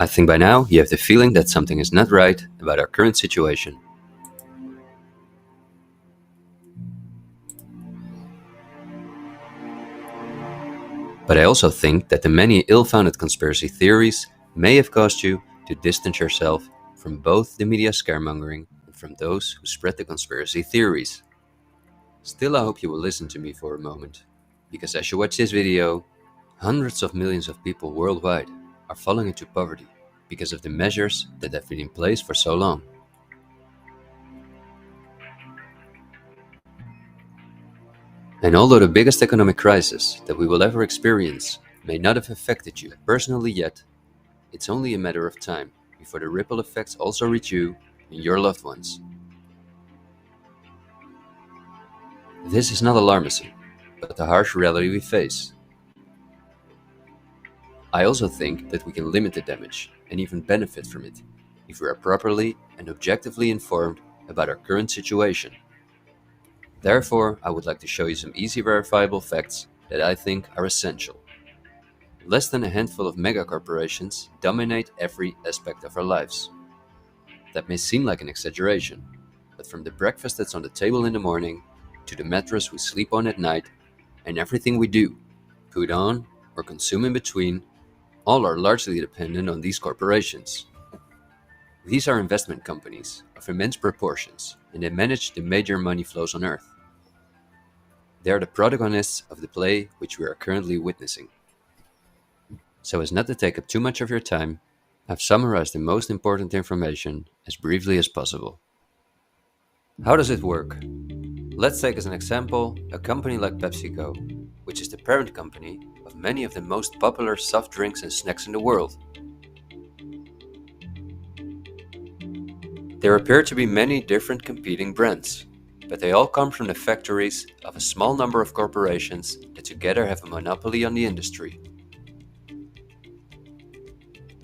I think by now you have the feeling that something is not right about our current situation. But I also think that the many ill-founded conspiracy theories may have caused you to distance yourself from both the media scaremongering and from those who spread the conspiracy theories. Still, I hope you will listen to me for a moment, because as you watch this video, hundreds of millions of people worldwide are falling into poverty because of the measures that have been in place for so long. And although the biggest economic crisis that we will ever experience may not have affected you personally yet, it's only a matter of time before the ripple effects also reach you and your loved ones. This is not alarmism, but the harsh reality we face. I also think that we can limit the damage and even benefit from it if we are properly and objectively informed about our current situation. Therefore, I would like to show you some easy verifiable facts that I think are essential. Less than a handful of megacorporations dominate every aspect of our lives. That may seem like an exaggeration, but from the breakfast that's on the table in the morning, to the mattress we sleep on at night, and everything we do, put on, or consume in between, all are largely dependent on these corporations. These are investment companies of immense proportions, and they manage the major money flows on Earth. They are the protagonists of the play which we are currently witnessing. So as not to take up too much of your time, I've summarized the most important information as briefly as possible. How does it work? Let's take as an example a company like PepsiCo, which is the parent company of many of the most popular soft drinks and snacks in the world. There appear to be many different competing brands, but they all come from the factories of a small number of corporations that together have a monopoly on the industry.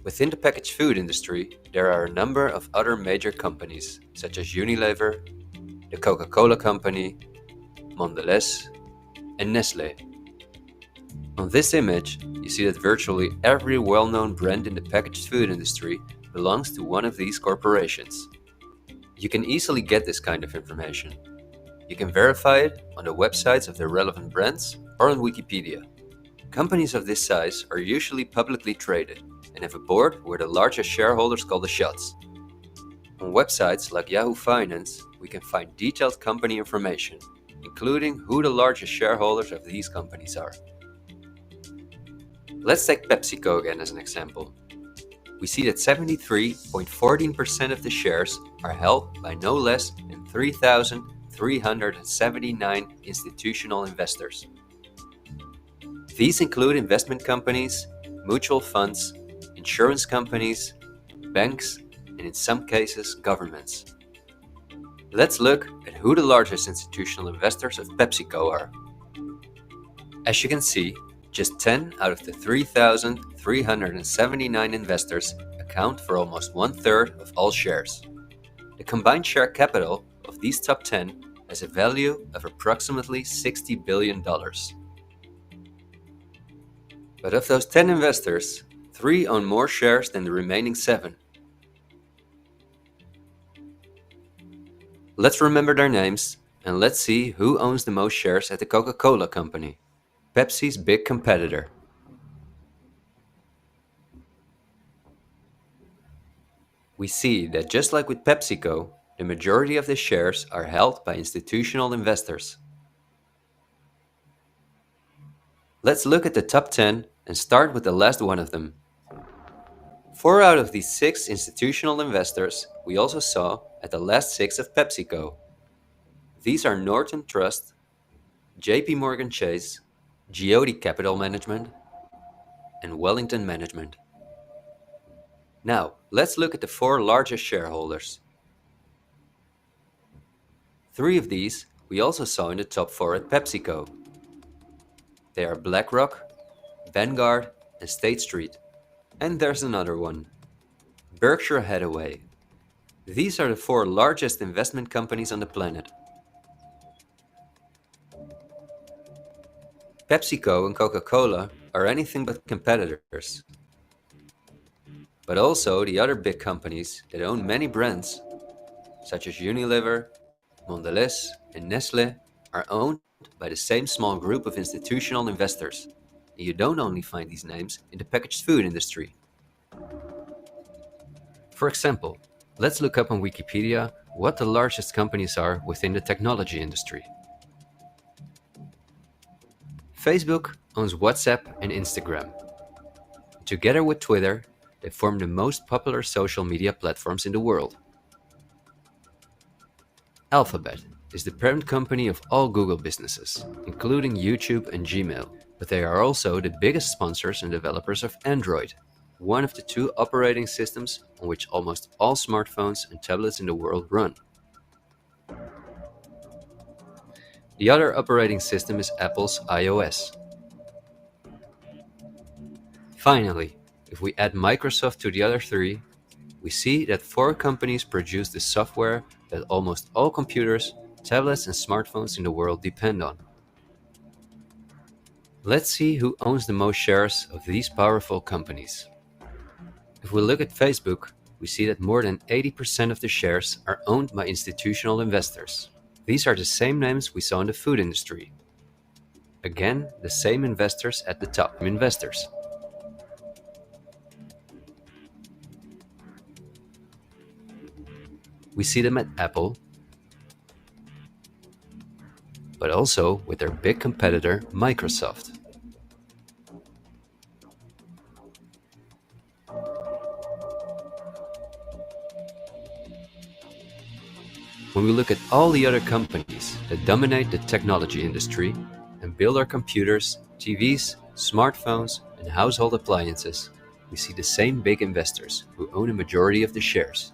Within the packaged food industry, there are a number of other major companies, such as Unilever, the Coca-Cola Company, Mondelez, and Nestlé. On this image, you see that virtually every well-known brand in the packaged food industry belongs to one of these corporations. You can easily get this kind of information. You can verify it on the websites of the relevant brands or on Wikipedia. Companies of this size are usually publicly traded and have a board where the largest shareholders call the shots. On websites like Yahoo Finance, we can find detailed company information, including who the largest shareholders of these companies are. Let's take PepsiCo again as an example. We see that 73.14% of the shares are held by no less than 3,379 institutional investors. These include investment companies, mutual funds, insurance companies, banks, and in some cases, governments. Let's look at who the largest institutional investors of PepsiCo are. As you can see, just 10 out of the 3,379 investors account for almost 1/3 of all shares. The combined share capital of these top 10 has a value of approximately $60 billion. But of those 10 investors, 3 own more shares than the remaining 7. Let's remember their names and let's see who owns the most shares at the Coca-Cola Company, Pepsi's big competitor. We see that just like with PepsiCo, the majority of the shares are held by institutional investors. Let's look at the top 10 and start with the last one of them. 4 out of these 6 institutional investors we also saw at the last 6 of PepsiCo. These are Norton Trust, JP Morgan Chase, Geode Capital Management, and Wellington Management. Now, let's look at the 4 largest shareholders. 3 of these we also saw in the top 4 at PepsiCo. They are Blackrock, Vanguard, and State Street. And there's another one, Berkshire Hathaway. These are the 4 largest investment companies on the planet. PepsiCo and Coca-Cola are anything but competitors. But also the other big companies that own many brands, such as Unilever, Mondelez, and Nestle, are owned by the same small group of institutional investors. And you don't only find these names in the packaged food industry. For example, let's look up on Wikipedia what the largest companies are within the technology industry. Facebook owns WhatsApp and Instagram. Together with Twitter, they form the most popular social media platforms in the world. Alphabet is the parent company of all Google businesses, including YouTube and Gmail, but they are also the biggest sponsors and developers of Android, one of the two operating systems on which almost all smartphones and tablets in the world run. The other operating system is Apple's iOS. Finally, if we add Microsoft to the other three, we see that 4 companies produce the software that almost all computers, tablets and smartphones in the world depend on. Let's see who owns the most shares of these powerful companies. If we look at Facebook, we see that more than 80% of the shares are owned by institutional investors. These are the same names we saw in the food industry. Again, the same investors at the top. Investors. We see them at Apple, but also with their big competitor, Microsoft. When we look at all the other companies that dominate the technology industry and build our computers, TVs, smartphones, and household appliances, we see the same big investors who own a majority of the shares.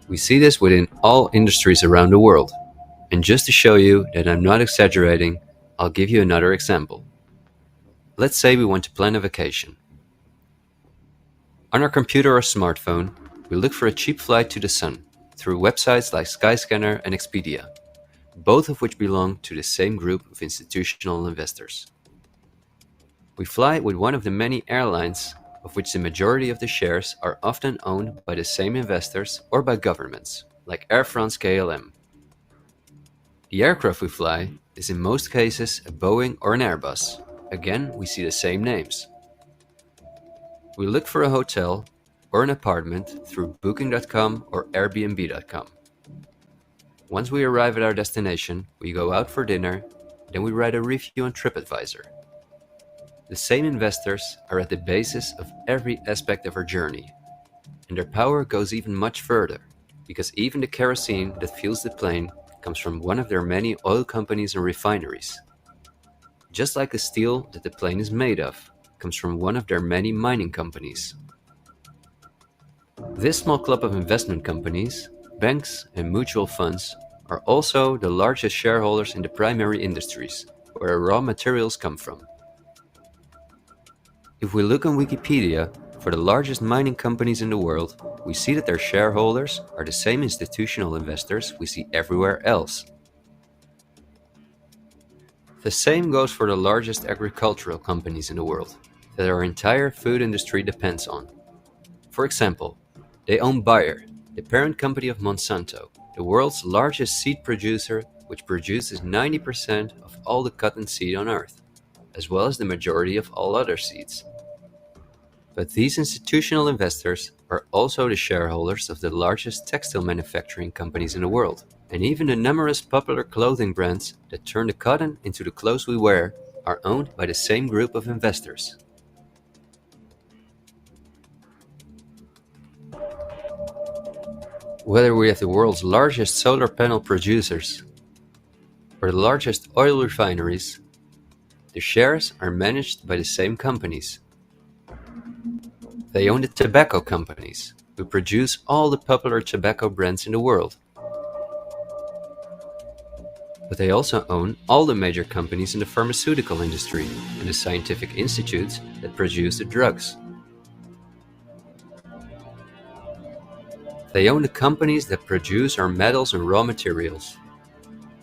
We see this within all industries around the world. And just to show you that I'm not exaggerating, I'll give you another example. Let's say we want to plan a vacation. On our computer or smartphone, we look for a cheap flight to the sun through websites like Skyscanner and Expedia, both of which belong to the same group of institutional investors. We fly with one of the many airlines, of which the majority of the shares are often owned by the same investors or by governments, like Air France-KLM. The aircraft we fly is in most cases a Boeing or an Airbus. Again, we see the same names. We look for a hotel or an apartment through Booking.com or Airbnb.com. Once we arrive at our destination, we go out for dinner, then we write a review on TripAdvisor. The same investors are at the basis of every aspect of our journey, and their power goes even much further, because even the kerosene that fuels the plane comes from one of their many oil companies and refineries. Just like the steel that the plane is made of comes from one of their many mining companies. This small club of investment companies, banks and mutual funds are also the largest shareholders in the primary industries, where raw materials come from. If we look on Wikipedia for the largest mining companies in the world, we see that their shareholders are the same institutional investors we see everywhere else. The same goes for the largest agricultural companies in the world that our entire food industry depends on. For example, they own Bayer, the parent company of Monsanto, the world's largest seed producer, which produces 90% of all the cotton seed on Earth, as well as the majority of all other seeds. But these institutional investors are also the shareholders of the largest textile manufacturing companies in the world. And even the numerous popular clothing brands that turn the cotton into the clothes we wear are owned by the same group of investors. Whether we have the world's largest solar panel producers or the largest oil refineries, the shares are managed by the same companies. They own the tobacco companies, who produce all the popular tobacco brands in the world. But they also own all the major companies in the pharmaceutical industry and the scientific institutes that produce the drugs. They own the companies that produce our metals and raw materials.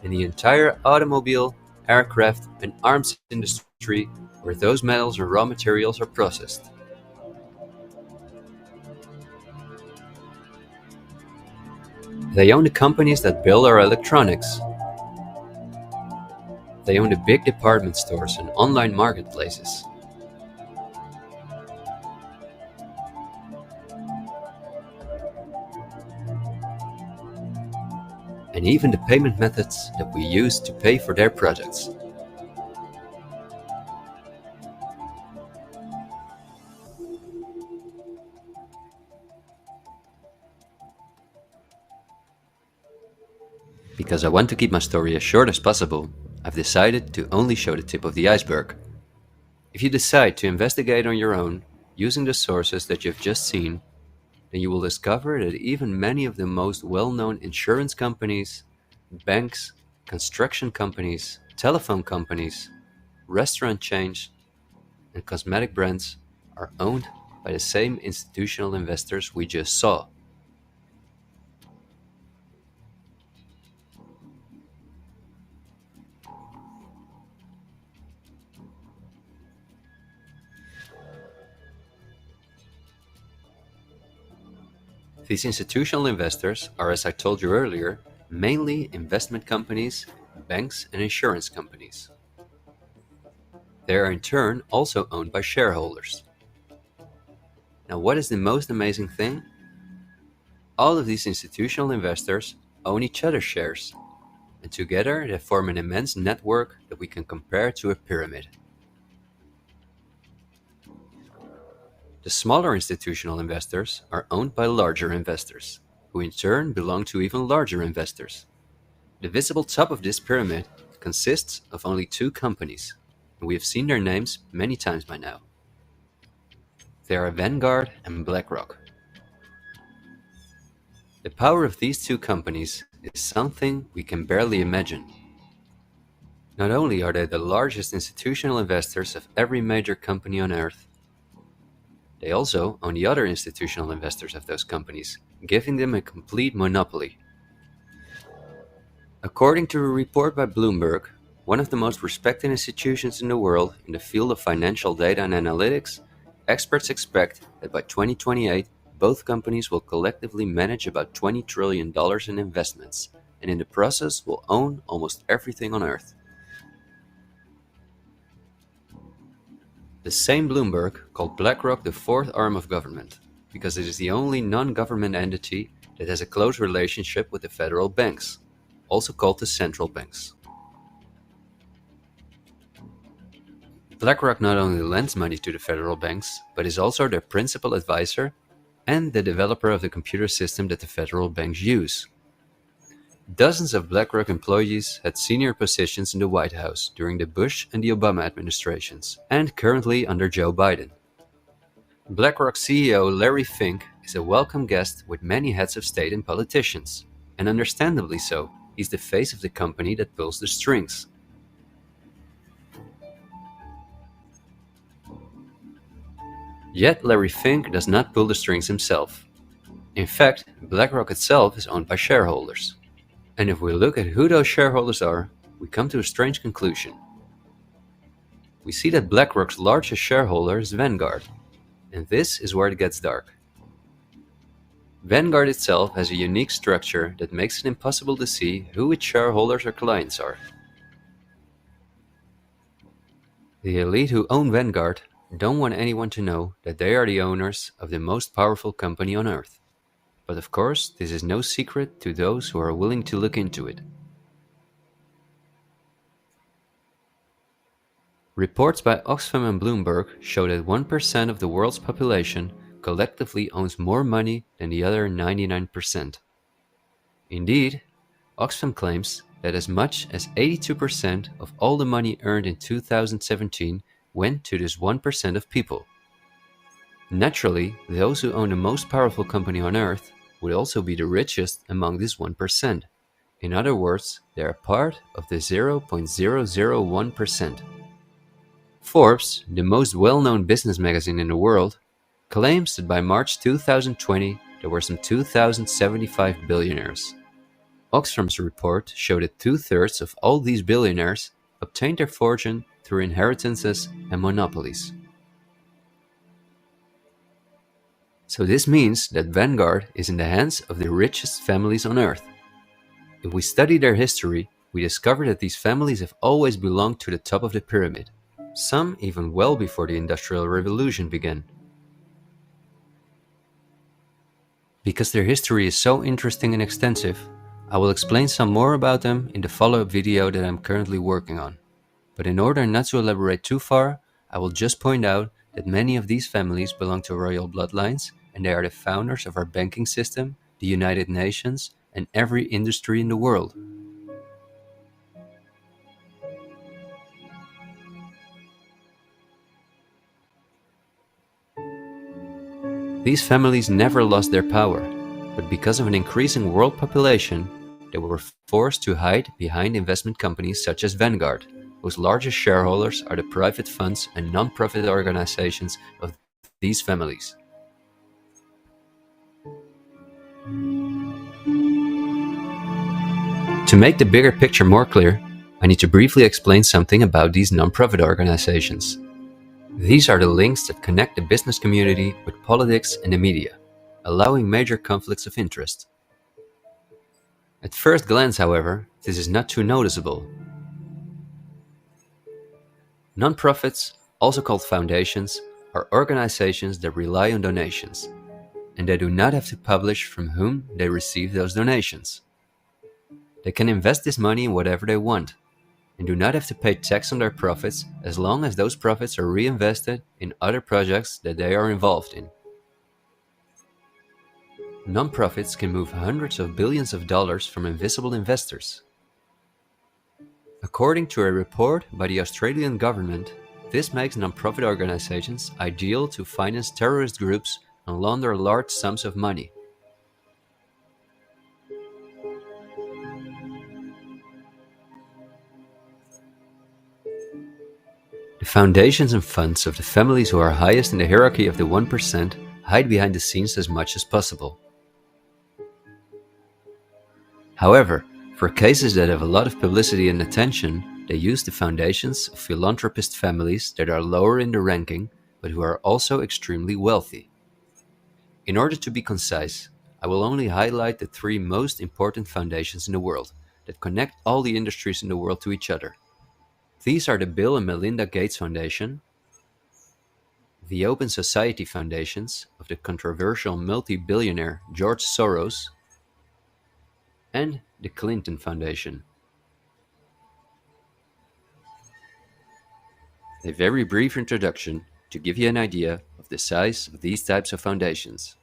in the entire automobile, aircraft, and arms industry where those metals or raw materials are processed. They own the companies that build our electronics. They own the big department stores and online marketplaces. And even the payment methods that we use to pay for their projects. Because I want to keep my story as short as possible, I've decided to only show the tip of the iceberg. If you decide to investigate on your own, using the sources that you've just seen, then you will discover that even many of the most well-known insurance companies, banks, construction companies, telephone companies, restaurant chains, and cosmetic brands are owned by the same institutional investors we just saw. These institutional investors are, as I told you earlier, mainly investment companies, banks, and insurance companies. They are in turn also owned by shareholders. Now, what is the most amazing thing? All of these institutional investors own each other's shares, and together they form an immense network that we can compare to a pyramid. The smaller institutional investors are owned by larger investors, who in turn belong to even larger investors. The visible top of this pyramid consists of only two companies, and we have seen their names many times by now. They are Vanguard and Blackrock. The power of these two companies is something we can barely imagine. Not only are they the largest institutional investors of every major company on Earth, they also own the other institutional investors of those companies, giving them a complete monopoly. According to a report by Bloomberg, one of the most respected institutions in the world in the field of financial data and analytics, experts expect that by 2028, both companies will collectively manage about $20 trillion in investments, and in the process will own almost everything on Earth. The same Bloomberg called BlackRock the fourth arm of government, because it is the only non-government entity that has a close relationship with the federal banks, also called the central banks. BlackRock not only lends money to the federal banks, but is also their principal advisor and the developer of the computer system that the federal banks use. Dozens of BlackRock employees had senior positions in the White House during the Bush and the Obama administrations, and currently under Joe Biden. BlackRock CEO Larry Fink is a welcome guest with many heads of state and politicians, and understandably so. He's the face of the company that pulls the strings. Yet Larry Fink does not pull the strings himself. In fact, BlackRock itself is owned by shareholders. And if we look at who those shareholders are, we come to a strange conclusion. We see that BlackRock's largest shareholder is Vanguard, and this is where it gets dark. Vanguard itself has a unique structure that makes it impossible to see who its shareholders or clients are. The elite who own Vanguard don't want anyone to know that they are the owners of the most powerful company on Earth. But of course, this is no secret to those who are willing to look into it. Reports by Oxfam and Bloomberg show that 1% of the world's population collectively owns more money than the other 99%. Indeed, Oxfam claims that as much as 82% of all the money earned in 2017 went to this 1% of people. Naturally, those who own the most powerful company on Earth would also be the richest among this 1%. In other words, they are part of the 0.001%. Forbes, the most well-known business magazine in the world, claims that by March 2020 there were some 2,075 billionaires. Oxfam's report showed that two-thirds of all these billionaires obtained their fortune through inheritances and monopolies. So this means that Vanguard is in the hands of the richest families on Earth. If we study their history, we discover that these families have always belonged to the top of the pyramid, some even well before the Industrial Revolution began. Because their history is so interesting and extensive, I will explain some more about them in the follow-up video that I'm currently working on. But in order not to elaborate too far, I will just point out that many of these families belong to royal bloodlines, and they are the founders of our banking system, the United Nations, and every industry in the world. These families never lost their power, but because of an increasing world population, they were forced to hide behind investment companies such as Vanguard, whose largest shareholders are the private funds and non-profit organizations of these families. To make the bigger picture more clear, I need to briefly explain something about these non-profit organizations. These are the links that connect the business community with politics and the media, allowing major conflicts of interest. At first glance, however, this is not too noticeable. Non-profits, also called foundations, are organizations that rely on donations, and they do not have to publish from whom they receive those donations. They can invest this money in whatever they want, and do not have to pay tax on their profits as long as those profits are reinvested in other projects that they are involved in. Non-profits can move hundreds of billions of dollars from invisible investors. According to a report by the Australian government, this makes non-profit organizations ideal to finance terrorist groups and launder large sums of money. The foundations and funds of the families who are highest in the hierarchy of the 1% hide behind the scenes as much as possible. However, for cases that have a lot of publicity and attention, they use the foundations of philanthropist families that are lower in the ranking, but who are also extremely wealthy. In order to be concise, I will only highlight the three most important foundations in the world that connect all the industries in the world to each other. These are the Bill and Melinda Gates Foundation, the Open Society Foundations of the controversial multi-billionaire George Soros, and the Clinton Foundation. A very brief introduction to give you an idea of the size of these types of foundations.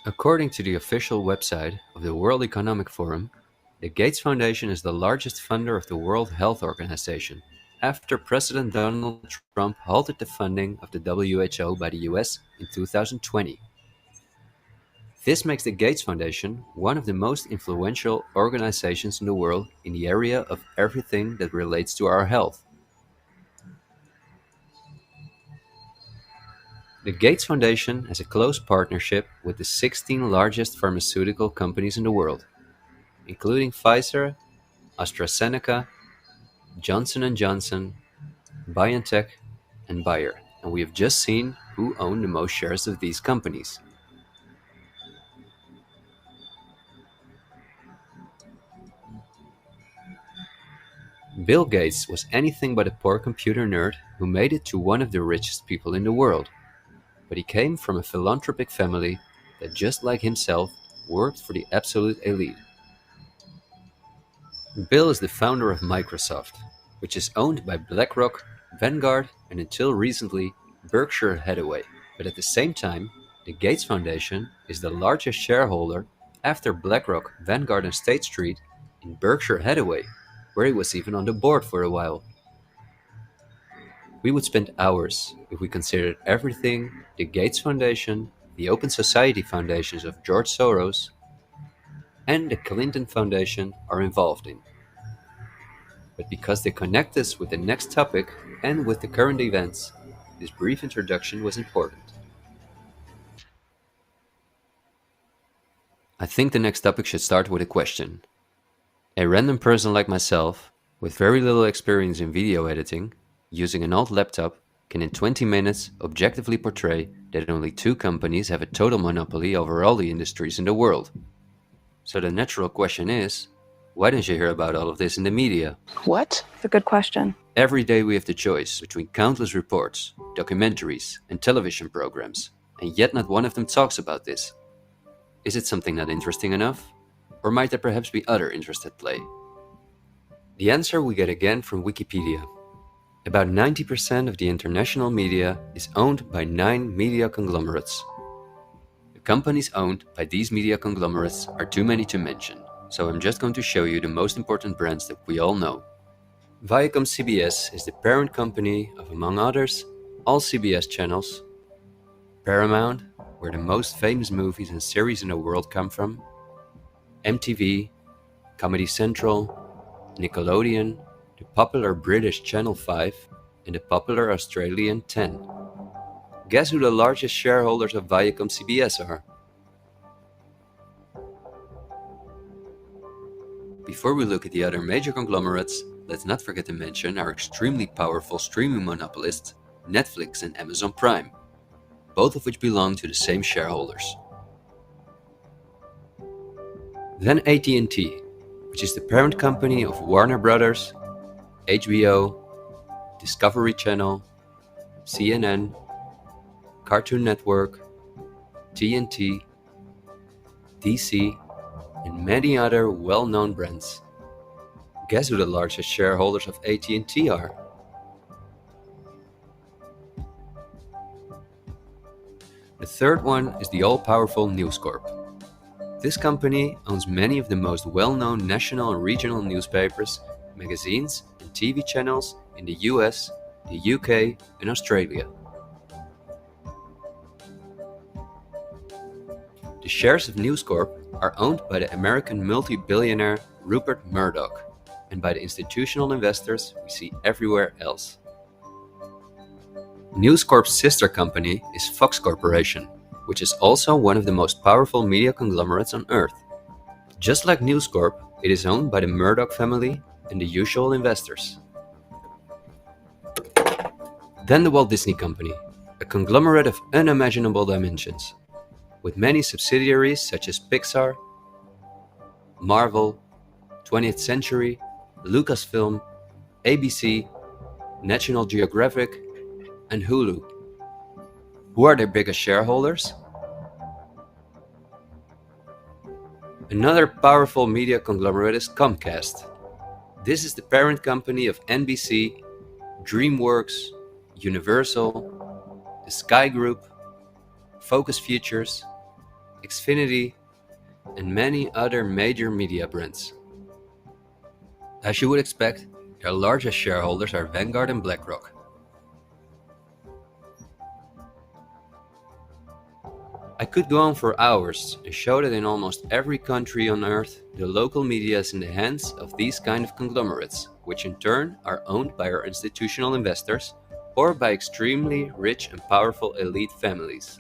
According to the official website of the World Economic Forum, the Gates Foundation is the largest funder of the World Health Organization, after President Donald Trump halted the funding of the WHO by the US in 2020. This makes the Gates Foundation one of the most influential organizations in the world in the area of everything that relates to our health. The Gates Foundation has a close partnership with the 16 largest pharmaceutical companies in the world, including Pfizer, AstraZeneca, Johnson & Johnson, BioNTech, and Bayer, and we have just seen who own the most shares of these companies. Bill Gates was anything but a poor computer nerd who made it to one of the richest people in the world, but he came from a philanthropic family that, just like himself, worked for the absolute elite. Bill is the founder of Microsoft, which is owned by Blackrock, Vanguard, and until recently, Berkshire Hathaway. But at the same time, the Gates Foundation is the largest shareholder after BlackRock, Vanguard, and State Street in Berkshire Hathaway, where he was even on the board for a while. We would spend hours if we considered everything the Gates Foundation, the Open Society Foundations of George Soros, and the Clinton Foundation are involved in. But because they connect us with the next topic and with the current events, this brief introduction was important. I think the next topic should start with a question. A random person like myself, with very little experience in video editing, using an old laptop, can in 20 minutes objectively portray that only two companies have a total monopoly over all the industries in the world. So the natural question is, why don't you hear about all of this in the media? What? It's a good question. Every day we have the choice between countless reports, documentaries, and television programs, and yet not one of them talks about this. Is it something not interesting enough? Or might there perhaps be other interests at play? The answer we get again from Wikipedia. About 90% of the international media is owned by 9 media conglomerates. The companies owned by these media conglomerates are too many to mention, so I'm just going to show you the most important brands that we all know. Viacom CBS is the parent company of, among others, all CBS channels, Paramount, where the most famous movies and series in the world come from, MTV, Comedy Central, Nickelodeon, the popular British Channel 5, and the popular Australian 10. Guess who the largest shareholders of Viacom CBS are? Before we look at the other major conglomerates, let's not forget to mention our extremely powerful streaming monopolists, Netflix and Amazon Prime, both of which belong to the same shareholders. Then AT&T, which is the parent company of Warner Brothers, HBO, Discovery Channel, CNN, Cartoon Network, TNT, DC, and many other well-known brands. Guess who the largest shareholders of AT&T are? The third one is the all-powerful News Corp. This company owns many of the most well-known national and regional newspapers, magazines, and TV channels in the US, the UK, and Australia. The shares of News Corp are owned by the American multi-billionaire Rupert Murdoch and by the institutional investors we see everywhere else. News Corp's sister company is Fox Corporation, which is also one of the most powerful media conglomerates on Earth. Just like News Corp, it is owned by the Murdoch family and the usual investors. Then the Walt Disney Company, a conglomerate of unimaginable dimensions, with many subsidiaries such as Pixar, Marvel, 20th Century, Lucasfilm, ABC, National Geographic, and Hulu. Who are their biggest shareholders? Another powerful media conglomerate is Comcast. This is the parent company of NBC, DreamWorks, Universal, the Sky Group, Focus Features, Xfinity, and many other major media brands. As you would expect, their largest shareholders are Vanguard and Blackrock. I could go on for hours and show that in almost every country on Earth, the local media is in the hands of these kind of conglomerates, which in turn are owned by our institutional investors or by extremely rich and powerful elite families.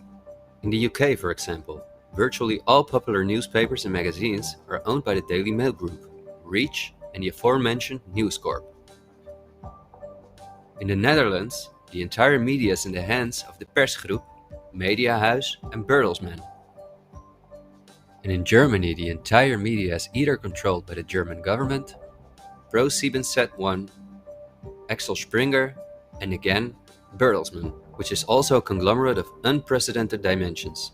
In the UK, for example, virtually all popular newspapers and magazines are owned by the Daily Mail Group, Reach, and the aforementioned News Corp. In the Netherlands, the entire media is in the hands of the Persgroep, Mediahuis, and Bertelsmann. And in Germany, the entire media is either controlled by the German government, ProSiebenSat.1, Axel Springer, and again, Bertelsmann, which is also a conglomerate of unprecedented dimensions.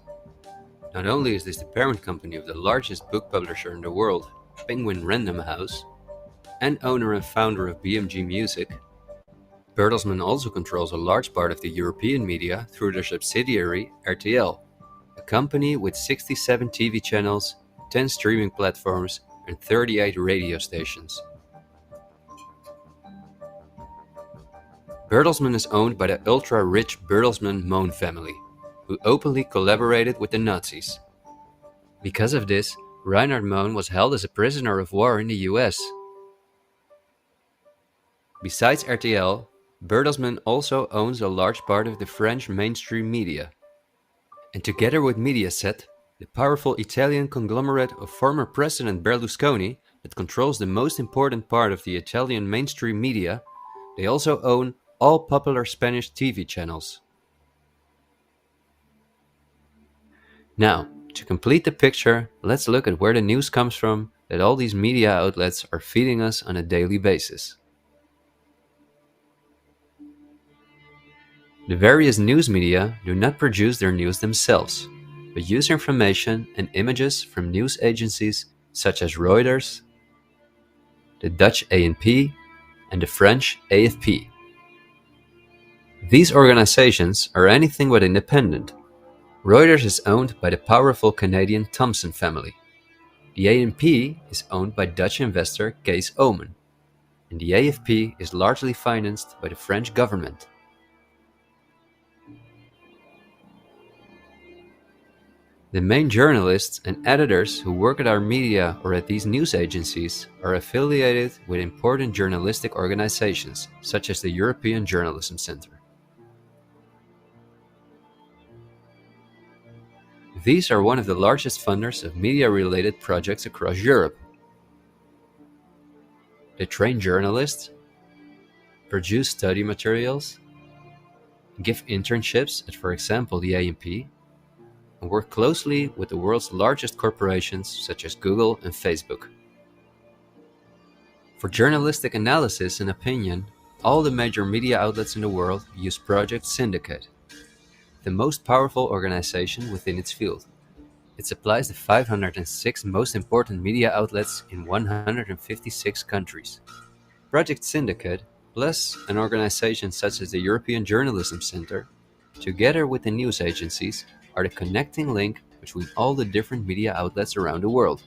Not only is this the parent company of the largest book publisher in the world, Penguin Random House, and owner and founder of BMG Music, Bertelsmann also controls a large part of the European media through their subsidiary RTL, a company with 67 TV channels, 10 streaming platforms, and 38 radio stations. Bertelsmann is owned by the ultra-rich Bertelsmann-Mohn family, who openly collaborated with the Nazis. Because of this, Reinhard Mohn was held as a prisoner of war in the US. Besides RTL, Bertelsmann also owns a large part of the French mainstream media. And together with Mediaset, the powerful Italian conglomerate of former President Berlusconi that controls the most important part of the Italian mainstream media, they also own all popular Spanish TV channels. Now, to complete the picture, let's look at where the news comes from that all these media outlets are feeding us on a daily basis. The various news media do not produce their news themselves, but use information and images from news agencies such as Reuters, the Dutch ANP, and the French AFP. These organizations are anything but independent. Reuters is owned by the powerful Canadian Thomson family. The ANP is owned by Dutch investor Kees Omen, and the AFP is largely financed by the French government. The main journalists and editors who work at our media or at these news agencies are affiliated with important journalistic organizations, such as the European Journalism Centre. These are one of the largest funders of media-related projects across Europe. They train journalists, produce study materials, give internships at, for example, the ANP, and work closely with the world's largest corporations such as Google and Facebook. For journalistic analysis and opinion, all the major media outlets in the world use Project Syndicate, the most powerful organization within its field. It supplies the 506 most important media outlets in 156 countries. Project Syndicate, plus an organization such as the European Journalism Centre, together with the news agencies, are the connecting link between all the different media outlets around the world.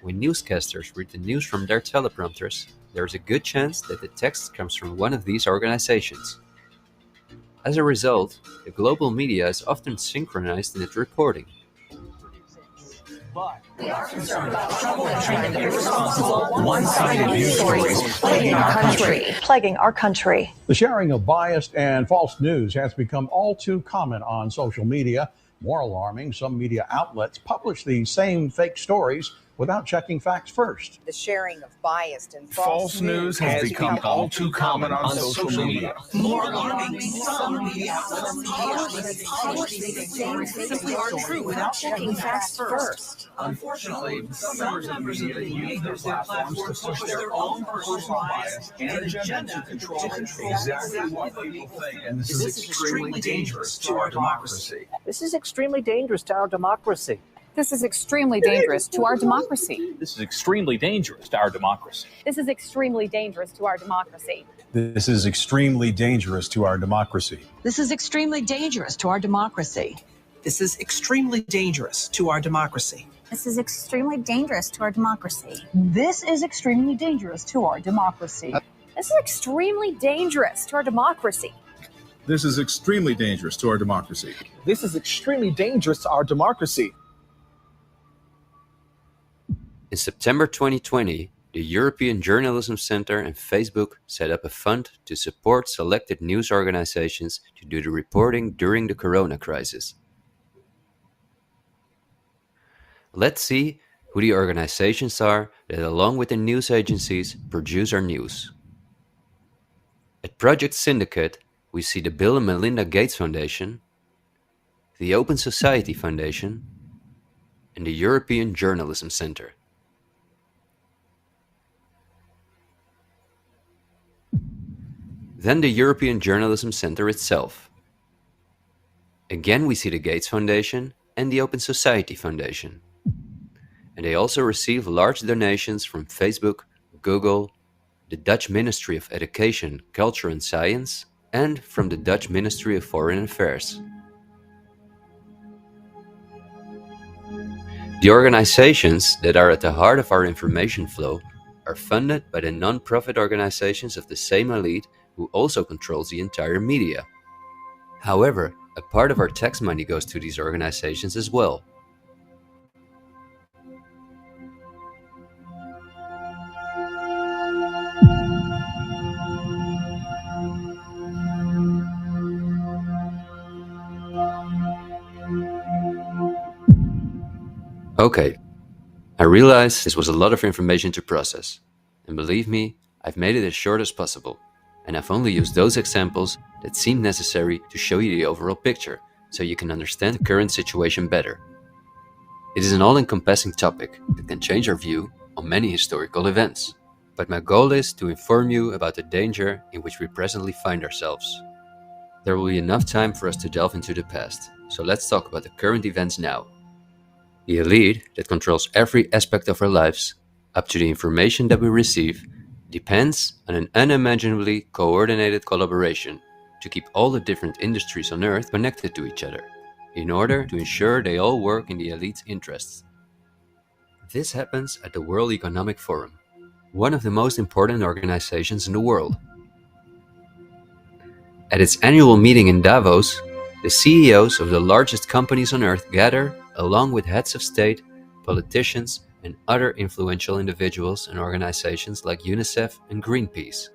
When newscasters read the news from their teleprompters, there is a good chance that the text comes from one of these organizations. As a result, the global media is often synchronized in its reporting. But we are concerned about trouble and irresponsible, one-sided news stories plaguing our country. The sharing of biased and false news has become all too common on social media. More alarming, some media outlets publish these same fake stories without checking facts first. The sharing of biased and false news has become all too common on social media. More alarming, some media outlets publish these stories simply aren't true without checking facts first. Unfortunately, some members of the media use their platforms to push their own personal bias and agenda to control exactly what people think. And this is extremely dangerous to our democracy. This is extremely dangerous to our democracy. This is extremely dangerous to our democracy. This is extremely dangerous to our democracy. This is extremely dangerous to our democracy. This is extremely dangerous to our democracy. This is extremely dangerous to our democracy. This is extremely dangerous to our democracy. This is extremely dangerous to our democracy. This is extremely dangerous to our democracy. This is extremely dangerous to our democracy. This is extremely dangerous to our democracy. This is extremely dangerous to our democracy. In September 2020, the European Journalism Centre and Facebook set up a fund to support selected news organizations to do the reporting during the corona crisis. Let's see who the organizations are that, along with the news agencies, produce our news. At Project Syndicate, we see the Bill and Melinda Gates Foundation, the Open Society Foundation, and the European Journalism Centre. Then the European Journalism Centre itself. Again, we see the Gates Foundation and the Open Society Foundation. And they also receive large donations from Facebook, Google, the Dutch Ministry of Education, Culture and Science, and from the Dutch Ministry of Foreign Affairs. The organizations that are at the heart of our information flow are funded by the non-profit organizations of the same elite who also controls the entire media. However, a part of our tax money goes to these organizations as well. Okay, I realize this was a lot of information to process, and believe me, I've made it as short as possible, and I've only used those examples that seem necessary to show you the overall picture, so you can understand the current situation better. It is an all-encompassing topic that can change our view on many historical events, but my goal is to inform you about the danger in which we presently find ourselves. There will be enough time for us to delve into the past, so let's talk about the current events now. The elite that controls every aspect of our lives, up to the information that we receive, depends on an unimaginably coordinated collaboration to keep all the different industries on Earth connected to each other, in order to ensure they all work in the elite's interests. This happens at the World Economic Forum, one of the most important organizations in the world. At its annual meeting in Davos, the CEOs of the largest companies on Earth gather along with heads of state, politicians, and other influential individuals and organizations like UNICEF and Greenpeace.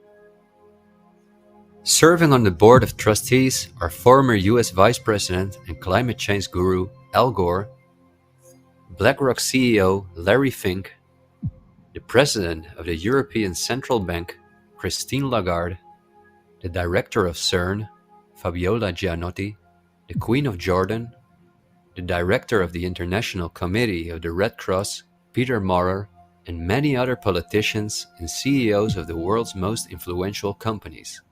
Serving on the board of trustees are former US Vice President and climate change guru Al Gore, Blackrock CEO Larry Fink, the President of the European Central Bank Christine Lagarde, the Director of CERN Fabiola Gianotti, the Queen of Jordan, the Director of the International Committee of the Red Cross Peter Maurer, and many other politicians and CEOs of the world's most influential companies.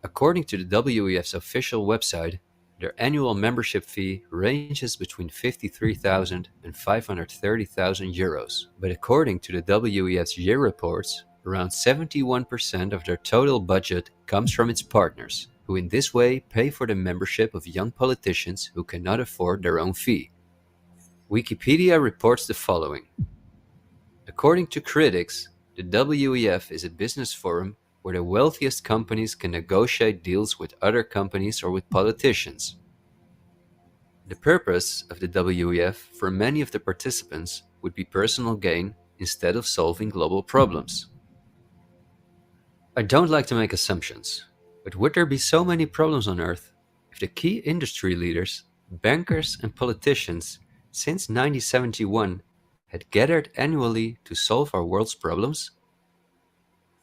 According to the WEF's official website, their annual membership fee ranges between 53,000 and 530,000 euros. But according to the WEF's year reports, around 71% of their total budget comes from its partners, who in this way pay for the membership of young politicians who cannot afford their own fee. Wikipedia reports the following. According to critics, the WEF is a business forum where the wealthiest companies can negotiate deals with other companies or with politicians. The purpose of the WEF for many of the participants would be personal gain instead of solving global problems. I don't like to make assumptions, but would there be so many problems on Earth if the key industry leaders, bankers and politicians since 1971 had gathered annually to solve our world's problems?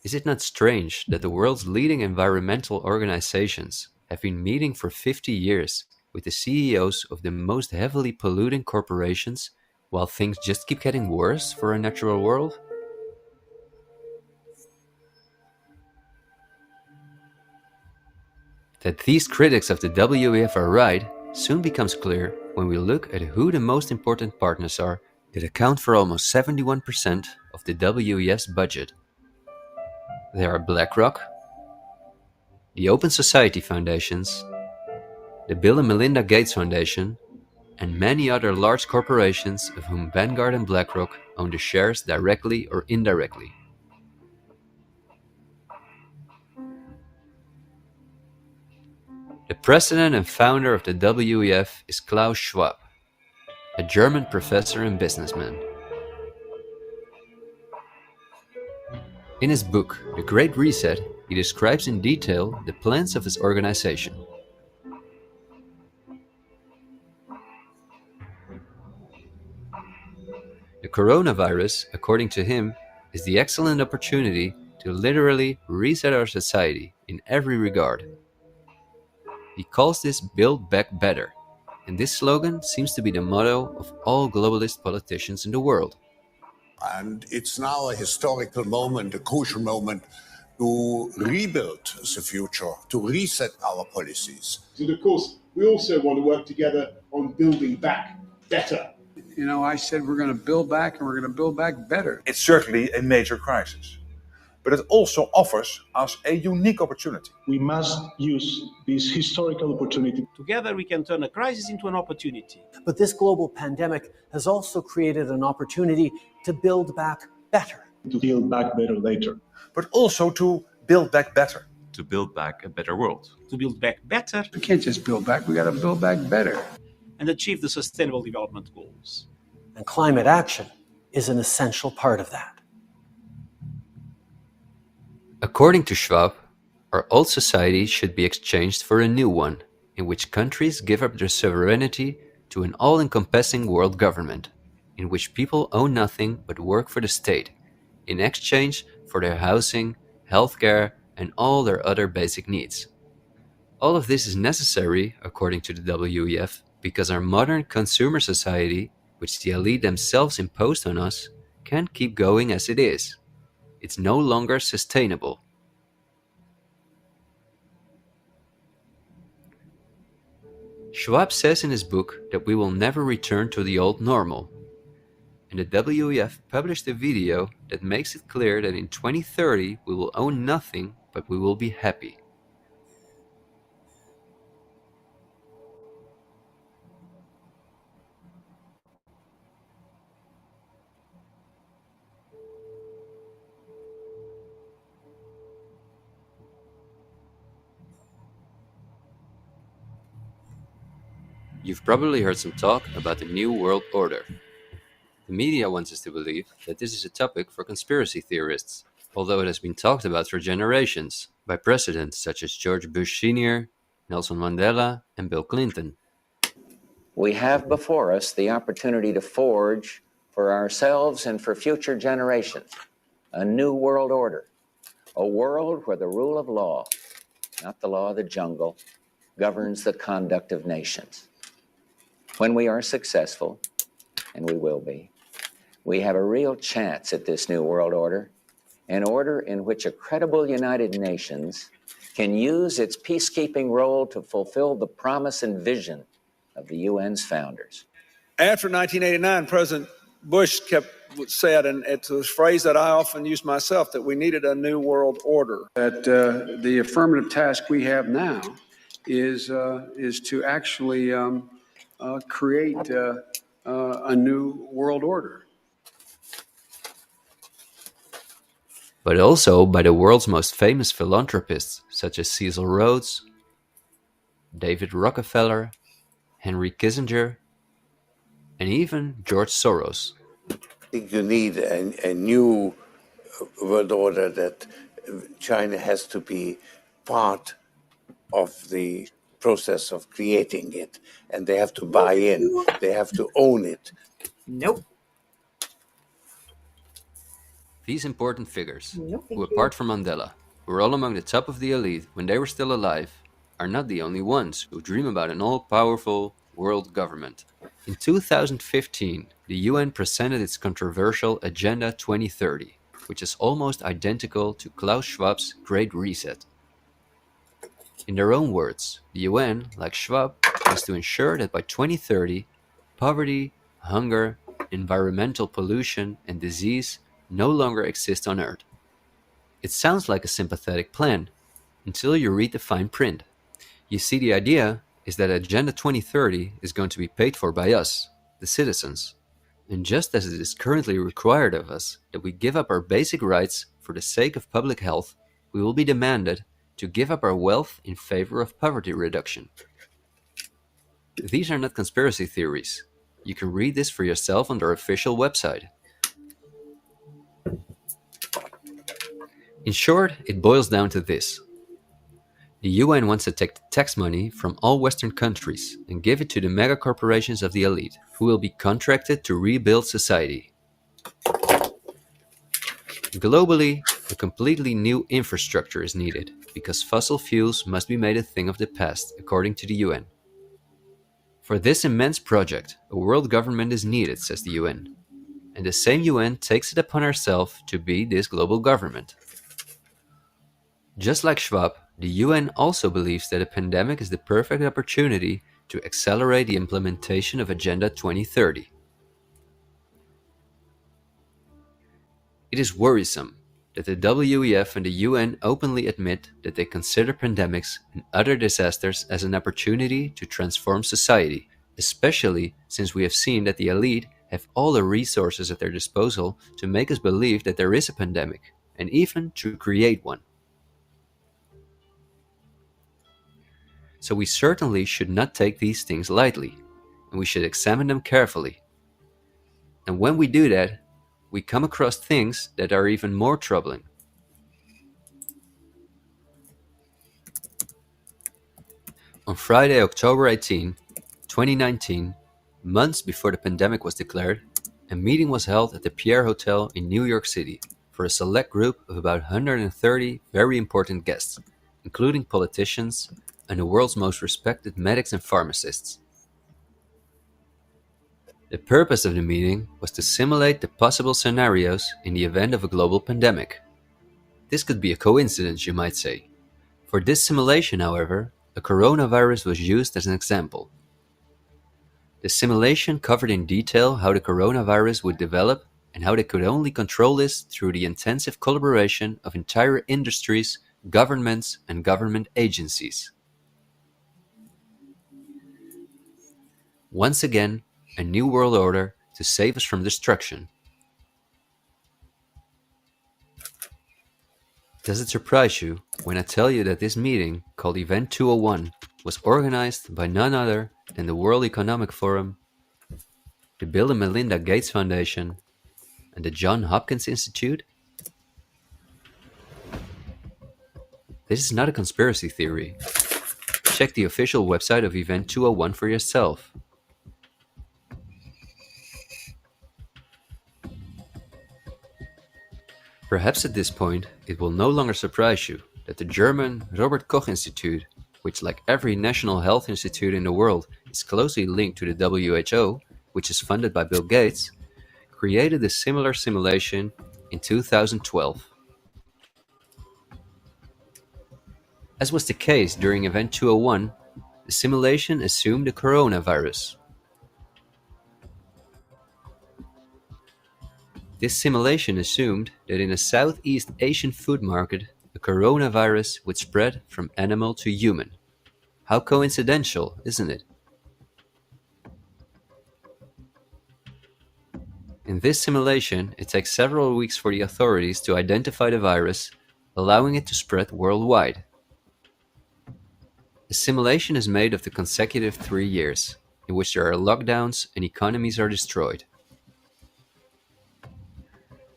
Is it not strange that the world's leading environmental organizations have been meeting for 50 years with the CEOs of the most heavily polluting corporations while things just keep getting worse for our natural world? That these critics of the WEF are right soon becomes clear when we look at who the most important partners are that account for almost 71% of the WEF's budget. There are Blackrock, the Open Society Foundations, the Bill and Melinda Gates Foundation, and many other large corporations of whom Vanguard and Blackrock own the shares directly or indirectly. The president and founder of the WEF is Klaus Schwab, a German professor and businessman. In his book, The Great Reset, he describes in detail the plans of his organization. The coronavirus, according to him, is the excellent opportunity to literally reset our society in every regard. He calls this Build Back Better, and this slogan seems to be the motto of all globalist politicians in the world. And it's now a historical moment, a crucial moment to rebuild the future, to reset our policies. And of course, we also want to work together on building back better. You know, I said we're going to build back and we're going to build back better. It's certainly a major crisis, but it also offers us a unique opportunity. We must use this historical opportunity. Together we can turn a crisis into an opportunity. But this global pandemic has also created an opportunity to build back better. To build back better later. But also to build back better. To build back a better world. To build back better. We can't just build back, we got to build back better. And achieve the Sustainable Development Goals. And climate action is an essential part of that. According to Schwab, our old society should be exchanged for a new one, in which countries give up their sovereignty to an all-encompassing world government, in which people own nothing but work for the state, in exchange for their housing, healthcare, and all their other basic needs. All of this is necessary, according to the WEF, because our modern consumer society, which the elite themselves imposed on us, can't keep going as it is. It's no longer sustainable. Schwab says in his book that we will never return to the old normal. And the WEF published a video that makes it clear that in 2030 we will own nothing, but we will be happy. You've probably heard some talk about the New World Order. The media wants us to believe that this is a topic for conspiracy theorists, although it has been talked about for generations by presidents such as George Bush Sr., Nelson Mandela, and Bill Clinton. We have before us the opportunity to forge for ourselves and for future generations a new world order, a world where the rule of law, not the law of the jungle, governs the conduct of nations. When we are successful, and we will be, we have a real chance at this new world order, an order in which a credible United Nations can use its peacekeeping role to fulfill the promise and vision of the UN's founders. After 1989, President Bush said, and it's a phrase that I often use myself, that we needed a new world order. That the affirmative task we have now is to actually create a new world order. But also by the world's most famous philanthropists such as Cecil Rhodes, David Rockefeller, Henry Kissinger, and even George Soros. I think you need a new world order, that China has to be part of the process of creating it, and they have to buy in, they have to own it. Nope. These important figures, who apart from Mandela, were all among the top of the elite when they were still alive, are not the only ones who dream about an all-powerful world government. In 2015, the UN presented its controversial Agenda 2030, which is almost identical to Klaus Schwab's Great Reset. In their own words, the UN, like Schwab, is to ensure that by 2030, poverty, hunger, environmental pollution, and disease no longer exist on Earth. It sounds like a sympathetic plan, until you read the fine print. You see, the idea is that Agenda 2030 is going to be paid for by us, the citizens. And just as it is currently required of us that we give up our basic rights for the sake of public health, we will be demanded to give up our wealth in favor of poverty reduction. These are not conspiracy theories. You can read this for yourself on their official website. In short, it boils down to this. The UN wants to take the tax money from all Western countries and give it to the mega corporations of the elite, who will be contracted to rebuild society. Globally, a completely new infrastructure is needed, because fossil fuels must be made a thing of the past, according to the UN. For this immense project, a world government is needed, says the UN. And the same UN takes it upon herself to be this global government. Just like Schwab, the UN also believes that a pandemic is the perfect opportunity to accelerate the implementation of Agenda 2030. It is worrisome that the WEF and the UN openly admit that they consider pandemics and other disasters as an opportunity to transform society, especially since we have seen that the elite have all the resources at their disposal to make us believe that there is a pandemic, and even to create one. So we certainly should not take these things lightly, and we should examine them carefully. And when we do that, we come across things that are even more troubling. On Friday, October 18, 2019, months before the pandemic was declared, a meeting was held at the Pierre Hotel in New York City for a select group of about 130 very important guests, including politicians and the world's most respected medics and pharmacists. The purpose of the meeting was to simulate the possible scenarios in the event of a global pandemic. This could be a coincidence, you might say. For this simulation, however, a coronavirus was used as an example. The simulation covered in detail how the coronavirus would develop and how they could only control this through the intensive collaboration of entire industries, governments, and government agencies. Once again, a new world order to save us from destruction. Does it surprise you when I tell you that this meeting, called Event 201, was organized by none other than the World Economic Forum, the Bill and Melinda Gates Foundation, and the Johns Hopkins Institute? This is not a conspiracy theory. Check the official website of Event 201 for yourself. Perhaps at this point, it will no longer surprise you that the German Robert Koch Institute, which like every national health institute in the world is closely linked to the WHO, which is funded by Bill Gates, created a similar simulation in 2012. As was the case during Event 201, the simulation assumed the coronavirus. This simulation assumed that in a Southeast Asian food market, a coronavirus would spread from animal to human. How coincidental, isn't it? In this simulation, it takes several weeks for the authorities to identify the virus, allowing it to spread worldwide. The simulation is made of the consecutive 3 years, in which there are lockdowns and economies are destroyed.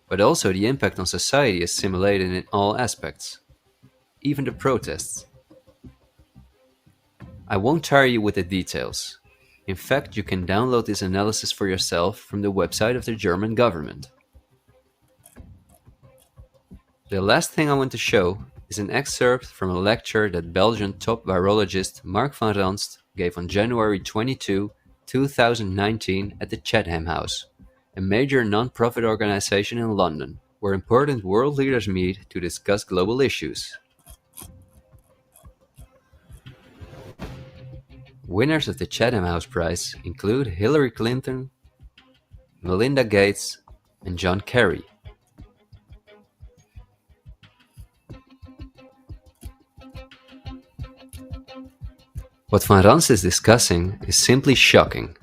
But also the impact on society is simulated in all aspects, even the protests. I won't tire you with the details. In fact, you can download this analysis for yourself from the website of the German government. The last thing I want to show is an excerpt from a lecture that Belgian top virologist Mark van Ranst gave on January 22, 2019 at the Chatham House, a major non-profit organization in London, where important world leaders meet to discuss global issues. Winners of the Chatham House Prize include Hillary Clinton, Melinda Gates, and John Kerry. What Van Ranst is discussing is simply shocking.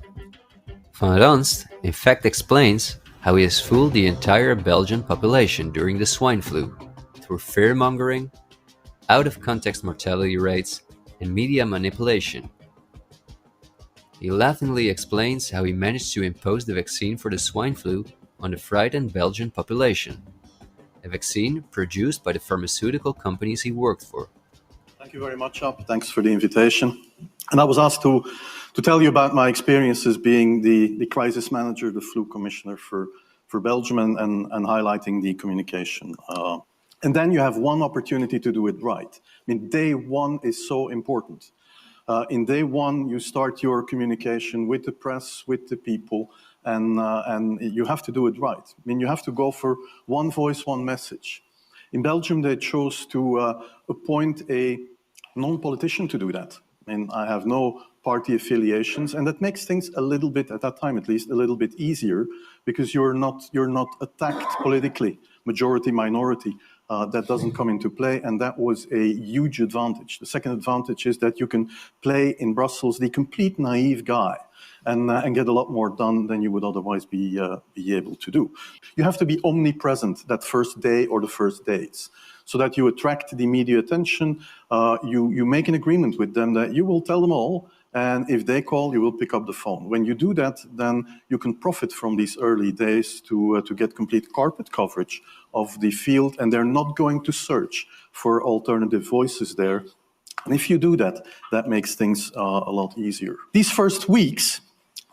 Van Ranst, in fact, explains how he has fooled the entire Belgian population during the swine flu through fear-mongering, out-of-context mortality rates, and media manipulation. He laughingly explains how he managed to impose the vaccine for the swine flu on the frightened Belgian population, a vaccine produced by the pharmaceutical companies he worked for. Thank you very much, Ab. Thanks for the invitation. And I was asked to tell you about my experiences being the crisis manager, the flu commissioner for Belgium, and highlighting the communication. And then you have one opportunity to do it right. I mean, day one is so important. In day one, you start your communication with the press, with the people, and you have to do it right. I mean, you have to go for one voice, one message. In Belgium, they chose to appoint a non-politician to do that. I mean, I have no party affiliations, and that makes things a little bit, at that time at least, a little bit easier, because you're not attacked politically, majority, minority. That doesn't come into play, and that was a huge advantage. The second advantage is that you can play in Brussels the complete naive guy and get a lot more done than you would otherwise be able to do. You have to be omnipresent that first day or the first days, so that you attract the media attention. You make an agreement with them that you will tell them all, and if they call, you will pick up the phone. When you do that, then you can profit from these early days to get complete carpet coverage of the field, and they're not going to search for alternative voices there. And if you do that, that makes things a lot easier. These first weeks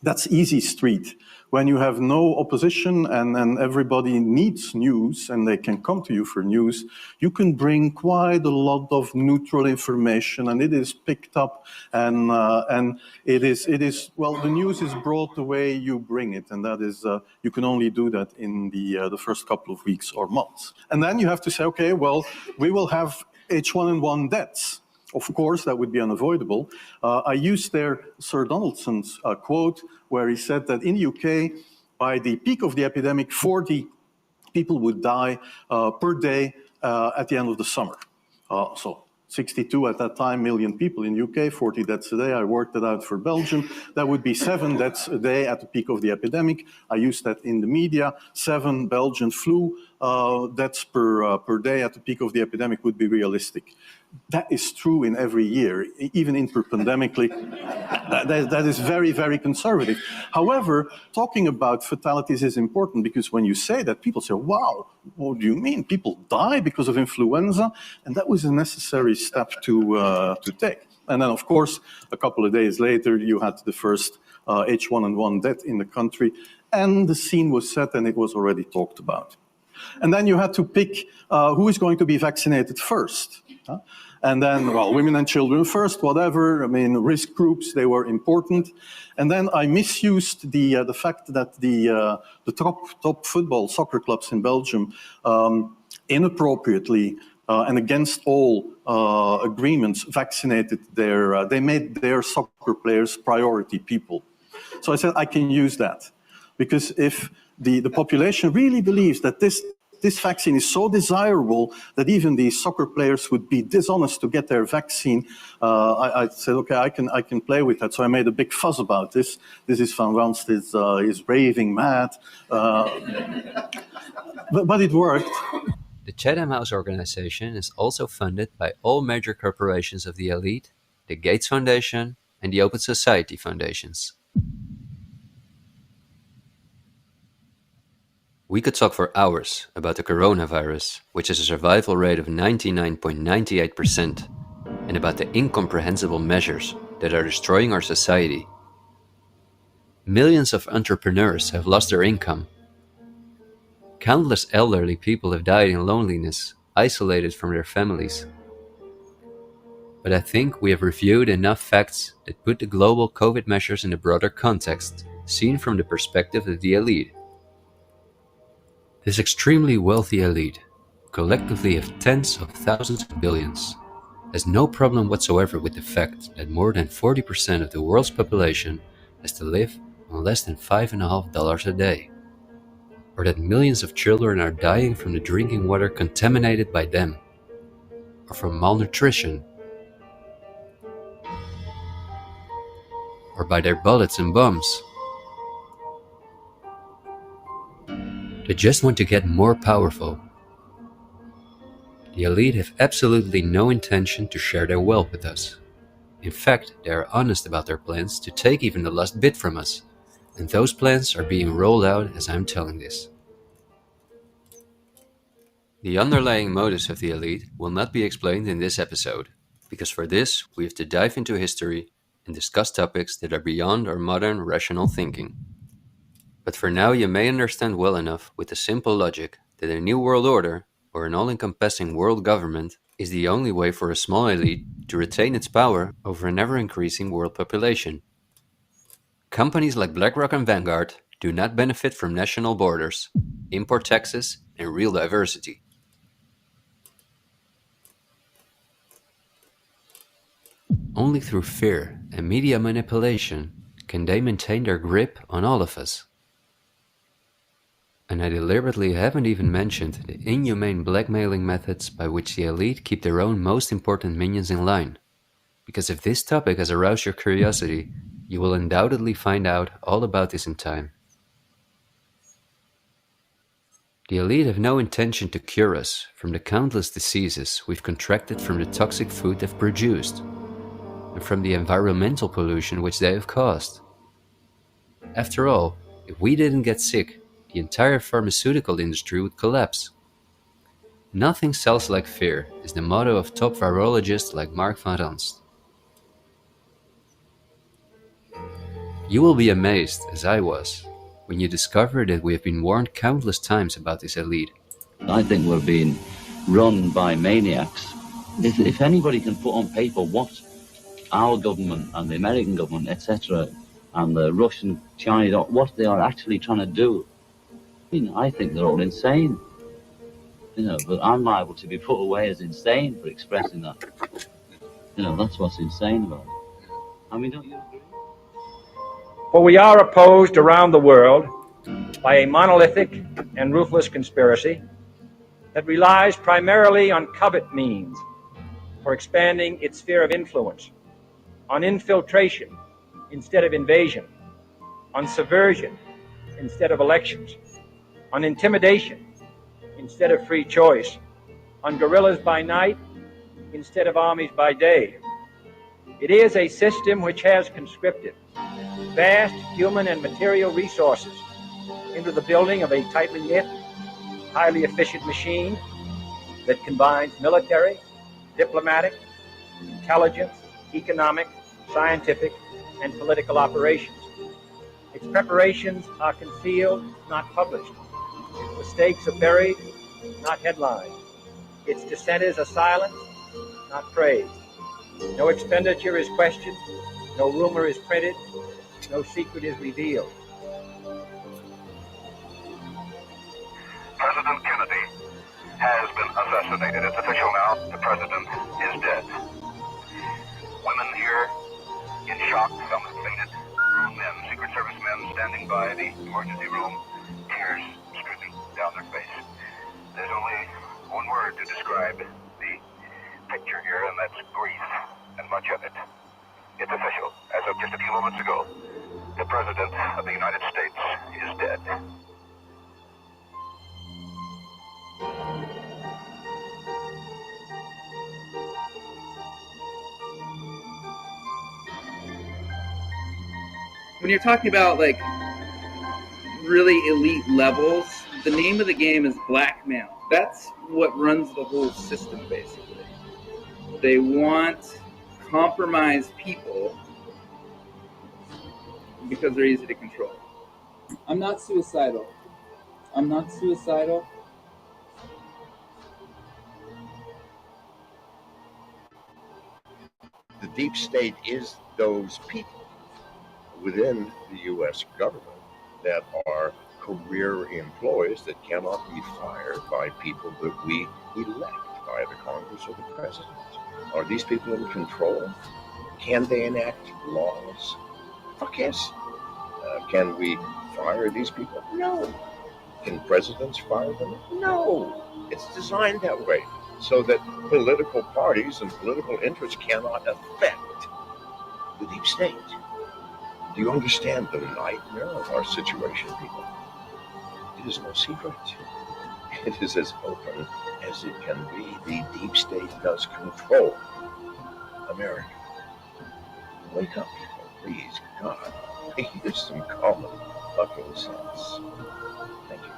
That's easy street. When you have no opposition and everybody needs news and they can come to you for news, you can bring quite a lot of neutral information, and it is picked up, and it is well, the news is brought the way you bring it, and that is you can only do that in the first couple of weeks or months, and then you have to say, okay, well, we will have H1N1 deaths. Of course, that would be unavoidable. I used there Sir Donaldson's quote, where he said that in the UK, by the peak of the epidemic, 40 people would die per day at the end of the summer. So 62 at that time million people in UK, 40 deaths a day. I worked it out for Belgium. That would be 7 deaths a day at the peak of the epidemic. I used that in the media. 7 Belgian flu deaths per day at the peak of the epidemic would be realistic. That is true in every year, even interpandemically. That is very, very conservative. However, talking about fatalities is important, because when you say that, people say, wow, what do you mean? People die because of influenza? And that was a necessary step to take. And then, of course, a couple of days later, you had the first H1N1 death in the country, and the scene was set and it was already talked about. And then you had to pick who is going to be vaccinated first. And then, well, women and children first, whatever. I mean, risk groups, they were important. And then I misused the fact that the top football soccer clubs in Belgium inappropriately and against all agreements vaccinated they made their soccer players priority people. So I said, I can use that. Because if the population really believes that this vaccine is so desirable that even the soccer players would be dishonest to get their vaccine, I said, okay, I can play with that. So I made a big fuss about this. This is Van Ranst is raving mad. But it worked. The Chatham House organization is also funded by all major corporations of the elite, the Gates Foundation, and the Open Society Foundations. We could talk for hours about the coronavirus, which has a survival rate of 99.98%, and about the incomprehensible measures that are destroying our society. Millions of entrepreneurs have lost their income. Countless elderly people have died in loneliness, isolated from their families. But I think we have reviewed enough facts that put the global COVID measures in a broader context, seen from the perspective of the elite. This extremely wealthy elite, collectively of tens of thousands of billions, has no problem whatsoever with the fact that more than 40% of the world's population has to live on less than $5.50 a day, or that millions of children are dying from the drinking water contaminated by them, or from malnutrition, or by their bullets and bombs. They just want to get more powerful. The elite have absolutely no intention to share their wealth with us. In fact, they are honest about their plans to take even the last bit from us, and those plans are being rolled out as I'm telling this. The underlying motives of the elite will not be explained in this episode, because for this we have to dive into history and discuss topics that are beyond our modern rational thinking. But for now you may understand well enough with the simple logic that a new world order, or an all-encompassing world government, is the only way for a small elite to retain its power over an ever-increasing world population. Companies like Blackrock and Vanguard do not benefit from national borders, import taxes, and real diversity. Only through fear and media manipulation can they maintain their grip on all of us. And I deliberately haven't even mentioned the inhumane blackmailing methods by which the elite keep their own most important minions in line. Because if this topic has aroused your curiosity, you will undoubtedly find out all about this in time. The elite have no intention to cure us from the countless diseases we've contracted from the toxic food they've produced, and from the environmental pollution which they have caused. After all, if we didn't get sick, the entire pharmaceutical industry would collapse. Nothing sells like fear is the motto of top virologists like Mark Van Ranst. You will be amazed, as I was, when you discover that we have been warned countless times about this elite. I think we're being run by maniacs. If anybody can put on paper what our government and the American government, etc., and the Russian, Chinese, what they are actually trying to do, I think they're all insane. But I'm liable to be put away as insane for expressing that. That's what's insane about it. Don't you agree? For we are opposed around the world by a monolithic and ruthless conspiracy that relies primarily on covert means for expanding its sphere of influence, on infiltration instead of invasion, on subversion instead of elections, on intimidation instead of free choice, on guerrillas by night instead of armies by day. It is a system which has conscripted vast human and material resources into the building of a tightly knit, highly efficient machine that combines military, diplomatic, intelligence, economic, scientific, and political operations. Its preparations are concealed, not published. Its mistakes are buried, not headlined. Its dissenters are silenced, not praised. No expenditure is questioned, no rumor is printed, no secret is revealed. President Kennedy has been assassinated. It's official now. The president is dead. Women here in shock, some have fainted. Men, Secret Service men standing by the emergency room, tears streaming down their face. There's only one word to describe the picture here, and that's grief, and much of it. It's official. As of just a few moments ago, the President of the United States is dead. When you're talking about like really elite levels, the name of the game is blackmail. That's what runs the whole system, basically. They want compromised people because they're easy to control. I'm not suicidal. I'm not suicidal. The deep state is those people within the U.S. government that are career employees that cannot be fired by people that we elect, by the Congress or the President. Are these people in control? Can they enact laws? Fuck yes. Can we fire these people? No. Can presidents fire them? No. It's designed that way so that political parties and political interests cannot affect the deep state. Do you understand the nightmare of our situation, people? It is no secret. It is as open as it can be. The deep state does control America. Wake up, people, please. God, use some common fucking sense. Thank you.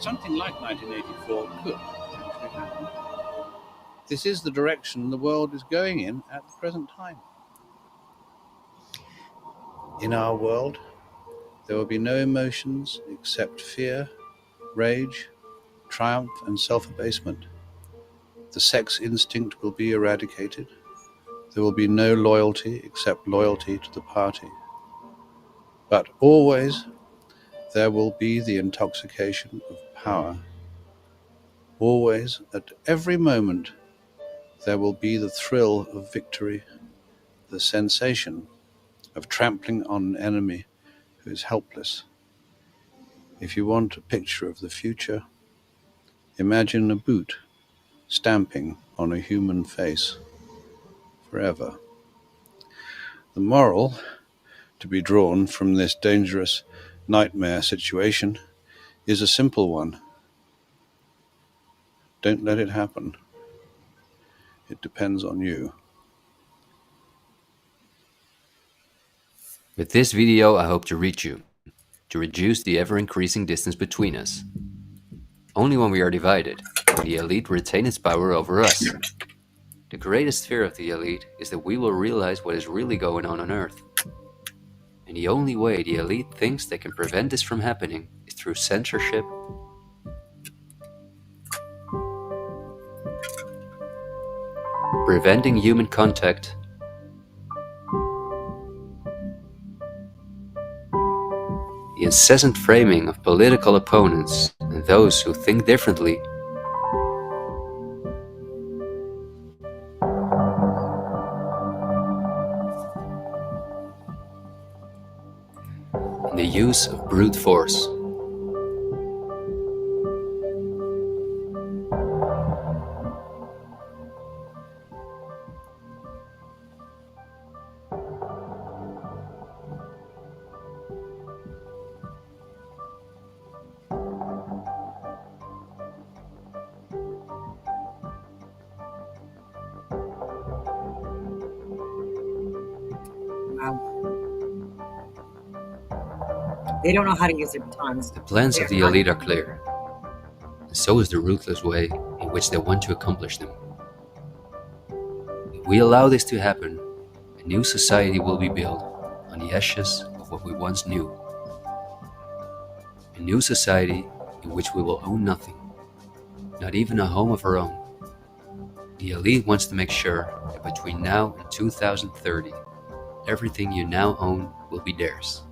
Something like 1984 could actually happen. This is the direction the world is going in at the present time. In our world, there will be no emotions except fear, rage, triumph, and self-abasement. The sex instinct will be eradicated. There will be no loyalty except loyalty to the party. But always there will be the intoxication of power. Always, at every moment, there will be the thrill of victory, the sensation of trampling on an enemy who is helpless. If you want a picture of the future, imagine a boot stamping on a human face forever. The moral to be drawn from this dangerous nightmare situation is a simple one. Don't let it happen. It depends on you. With this video, I hope to reach you, to reduce the ever-increasing distance between us. Only when we are divided will the elite retain its power over us. The greatest fear of the elite is that we will realize what is really going on Earth. And the only way the elite thinks they can prevent this from happening is through censorship, preventing human contact, the incessant framing of political opponents and those who think differently, and the use of brute force. They don't know how to use their tongues. The plans of the elite are clear, and so is the ruthless way in which they want to accomplish them. If we allow this to happen, a new society will be built on the ashes of what we once knew. A new society in which we will own nothing, not even a home of our own. The elite wants to make sure that between now and 2030, everything you now own will be theirs.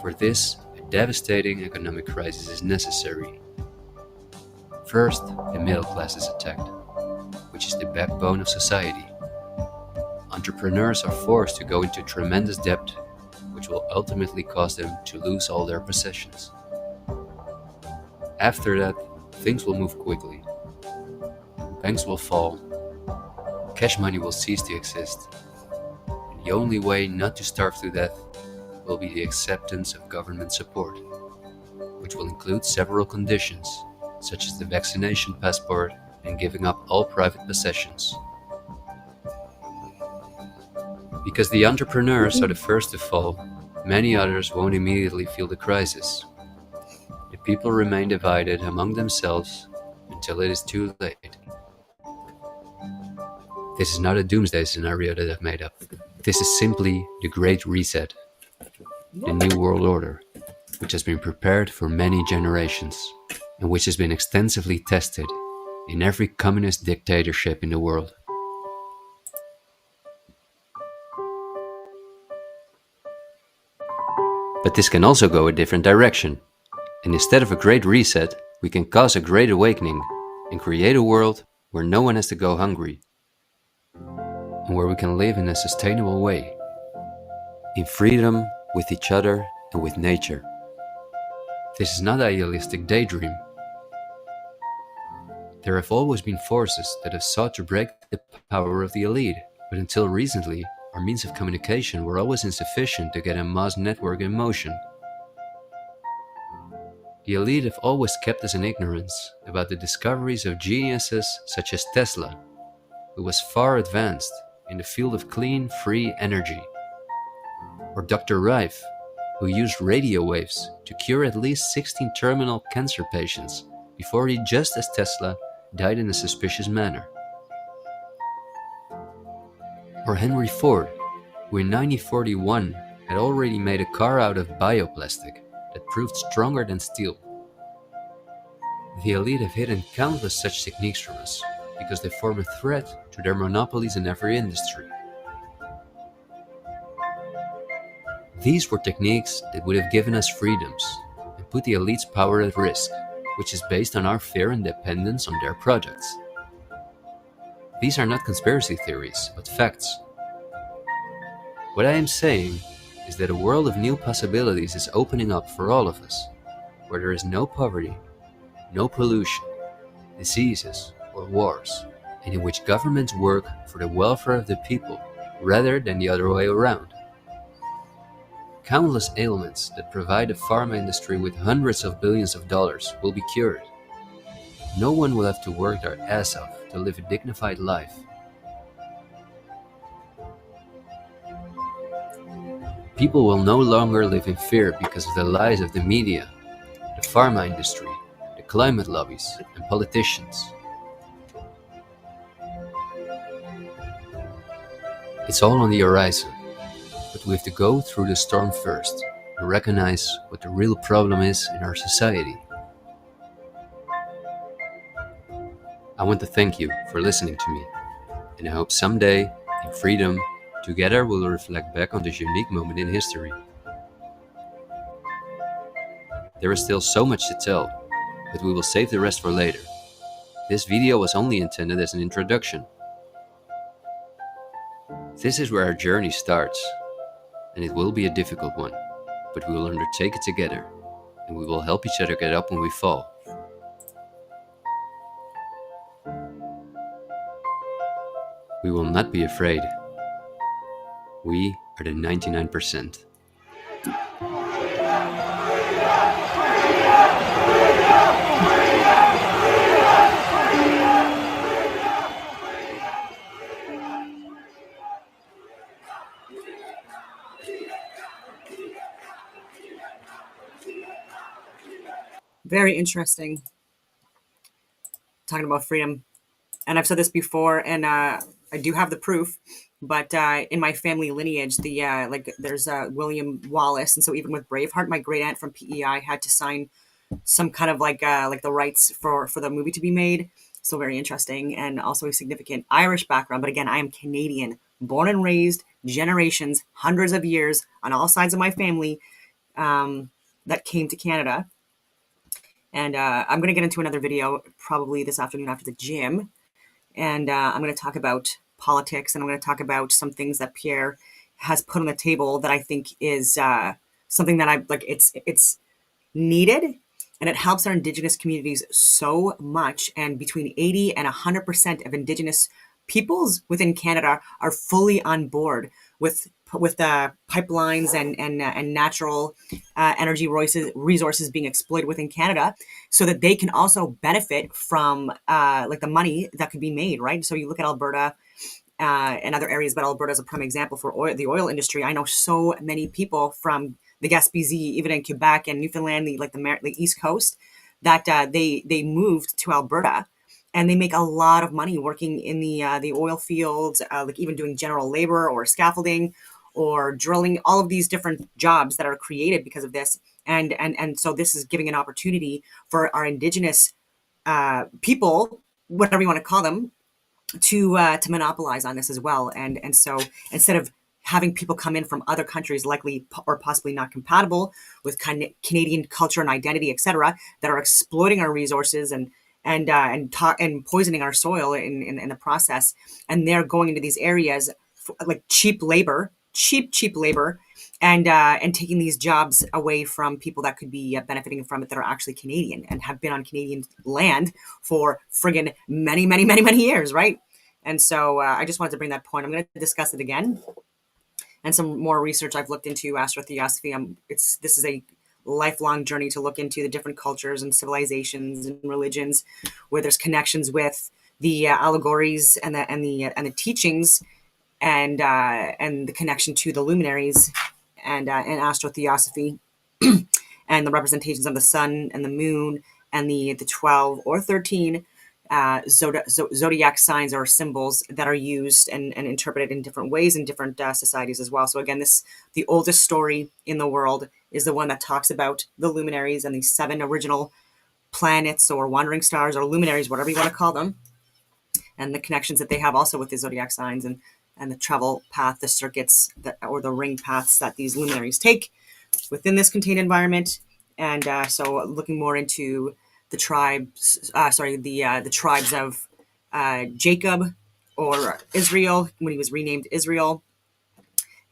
For this, a devastating economic crisis is necessary. First, the middle class is attacked, which is the backbone of society. Entrepreneurs are forced to go into tremendous debt, which will ultimately cause them to lose all their possessions. After that, things will move quickly. Banks will fall, cash money will cease to exist, and the only way not to starve to death will be the acceptance of government support, which will include several conditions, such as the vaccination passport and giving up all private possessions. Because the entrepreneurs are the first to fall, many others won't immediately feel the crisis. The people remain divided among themselves until it is too late. This is not a doomsday scenario that I've made up. This is simply the Great Reset, the New World Order, which has been prepared for many generations and which has been extensively tested in every communist dictatorship in the world. But this can also go a different direction, and instead of a great reset, we can cause a great awakening and create a world where no one has to go hungry, and where we can live in a sustainable way, in freedom with each other and with nature. This is not an idealistic daydream. There have always been forces that have sought to break the power of the elite, but until recently, our means of communication were always insufficient to get a mass network in motion. The elite have always kept us in ignorance about the discoveries of geniuses such as Tesla, who was far advanced in the field of clean, free energy, or Dr. Rife, who used radio waves to cure at least 16 terminal cancer patients before he, just as Tesla, died in a suspicious manner. Or Henry Ford, who in 1941 had already made a car out of bioplastic that proved stronger than steel. The elite have hidden countless such techniques from us because they form a threat to their monopolies in every industry. These were techniques that would have given us freedoms and put the elite's power at risk, which is based on our fear and dependence on their projects. These are not conspiracy theories, but facts. What I am saying is that a world of new possibilities is opening up for all of us, where there is no poverty, no pollution, diseases, or wars, and in which governments work for the welfare of the people rather than the other way around. Countless ailments that provide the pharma industry with hundreds of billions of dollars will be cured. No one will have to work their ass off to live a dignified life. People will no longer live in fear because of the lies of the media, the pharma industry, the climate lobbies, and politicians. It's all on the horizon, but we have to go through the storm first and recognize what the real problem is in our society. I want to thank you for listening to me, and I hope someday, in freedom, together we'll reflect back on this unique moment in history. There is still so much to tell, but we will save the rest for later. This video was only intended as an introduction. This is where our journey starts, and it will be a difficult one, but we will undertake it together, and we will help each other get up when we fall. We will not be afraid. We are the 99%. Very interesting. Talking about freedom. And I've said this before, and I do have the proof, but in my family lineage, there's William Wallace, and so even with Braveheart, my great aunt from PEI had to sign some kind of like the rights for the movie to be made. So very interesting, and also a significant Irish background. But again, I am Canadian, born and raised, generations, hundreds of years on all sides of my family that came to Canada. And I'm going to get into another video probably this afternoon after the gym. And I'm going to talk about politics, and I'm going to talk about some things that Pierre has put on the table that I think is something that I like. It's needed, and it helps our Indigenous communities so much. And between 80 and 100% of Indigenous peoples within Canada are fully on board with pipelines and natural energy resources being exploited within Canada, so that they can also benefit from like the money that could be made, right? So you look at Alberta and other areas, but Alberta is a prime example for the oil industry. I know so many people from the Gaspésie, even in Quebec and Newfoundland, the East Coast, that they moved to Alberta. And they make a lot of money working in the oil fields, like even doing general labor or scaffolding or drilling, all of these different jobs that are created because of this. And so this is giving an opportunity for our Indigenous people, whatever you want to call them, to monopolize on this as well. And so instead of having people come in from other countries likely or possibly not compatible with Canadian culture and identity, etc., that are exploiting our resources and poisoning our soil in the process, and they're going into these areas for, like cheap labor, and taking these jobs away from people that could be benefiting from it that are actually Canadian and have been on Canadian land for friggin' many years, right? And so I just wanted to bring that point. I'm going to discuss it again, and some more research I've looked into astrotheosophy. This is a lifelong journey to look into the different cultures and civilizations and religions, where there's connections with the allegories and the teachings, and the connection to the luminaries and astrotheosophy and the representations of the sun and the moon and the 12 or 13 zodiac signs or symbols that are used and interpreted in different ways in different societies as well. So again, the oldest story in the world is the one that talks about the luminaries and these 7 original planets or wandering stars or luminaries, whatever you want to call them, and the connections that they have also with the zodiac signs and the travel path, the circuits or the ring paths that these luminaries take within this contained environment. And so looking more into the tribes, the tribes of Jacob or Israel, when he was renamed Israel.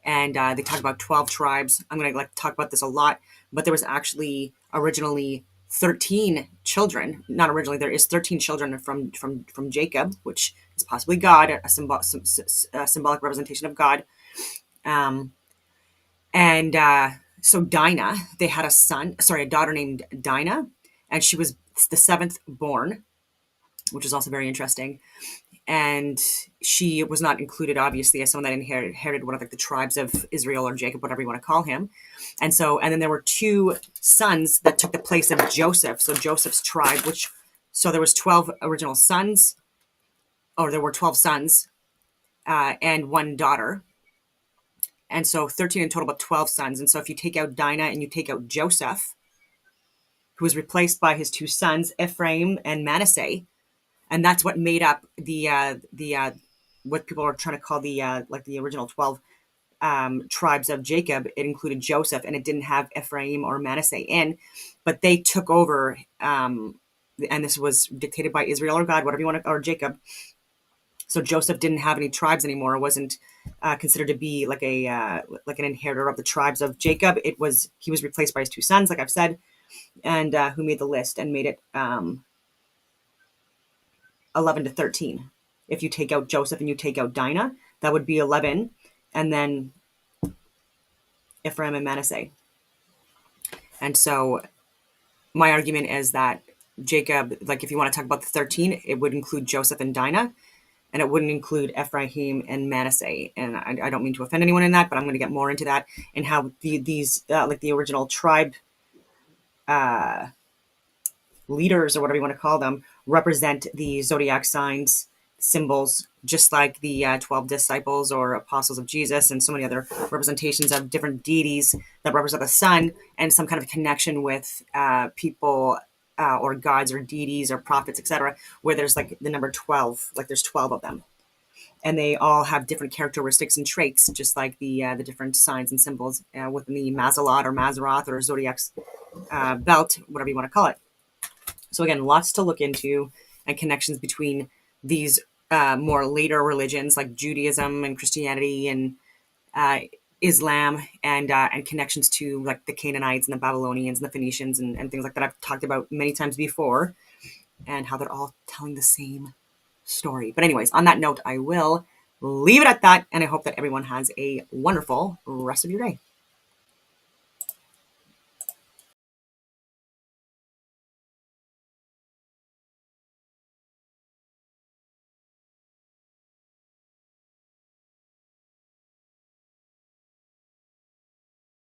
And they talk about 12 tribes. I'm going to talk about this a lot, but there was actually originally 13 children. Not originally, there is 13 children from Jacob, which is possibly God, a symbolic representation of God. So Dinah, they had a daughter named Dinah, and she was the 7th born, which is also very interesting. And she was not included, obviously, as someone that inherited one of the tribes of Israel or Jacob, whatever you want to call him. And then there were 2 sons that took the place of Joseph. So Joseph's tribe, so there was 12 original sons, or there were 12 sons and one daughter. And so 13 in total, but 12 sons. And so if you take out Dinah and you take out Joseph, who was replaced by his two sons, Ephraim and Manasseh, and that's what made up the what people are trying to call the original 12 tribes of Jacob. It included Joseph, and it didn't have Ephraim or Manasseh in, but they took over. And this was dictated by Israel or God, whatever you want to, or Jacob. So Joseph didn't have any tribes anymore. It wasn't considered to be like an inheritor of the tribes of Jacob. He was replaced by his two sons, like I've said, and who made the list and made it 11 to 13. If you take out Joseph and you take out Dinah, that would be 11, and then Ephraim and Manasseh. And so my argument is that Jacob, like if you want to talk about the 13, it would include Joseph and Dinah, and it wouldn't include Ephraim and Manasseh. And I don't mean to offend anyone in that, but I'm going to get more into that and how these like the original tribe leaders, or whatever you want to call them, represent the zodiac signs, symbols, just like the 12 disciples or apostles of Jesus, and so many other representations of different deities that represent the sun and some kind of connection with people or gods or deities or prophets, etc., where there's like the number 12, like there's 12 of them. And they all have different characteristics and traits, just like the different signs and symbols within the Mazalot or Mazaroth or Zodiac's belt, whatever you want to call it. So again, lots to look into, and connections between these more later religions like Judaism and Christianity and Islam, and connections to like the Canaanites and the Babylonians and the Phoenicians and things like that I've talked about many times before, and how they're all telling the same story. But anyways, on that note, I will leave it at that, and I hope that everyone has a wonderful rest of your day.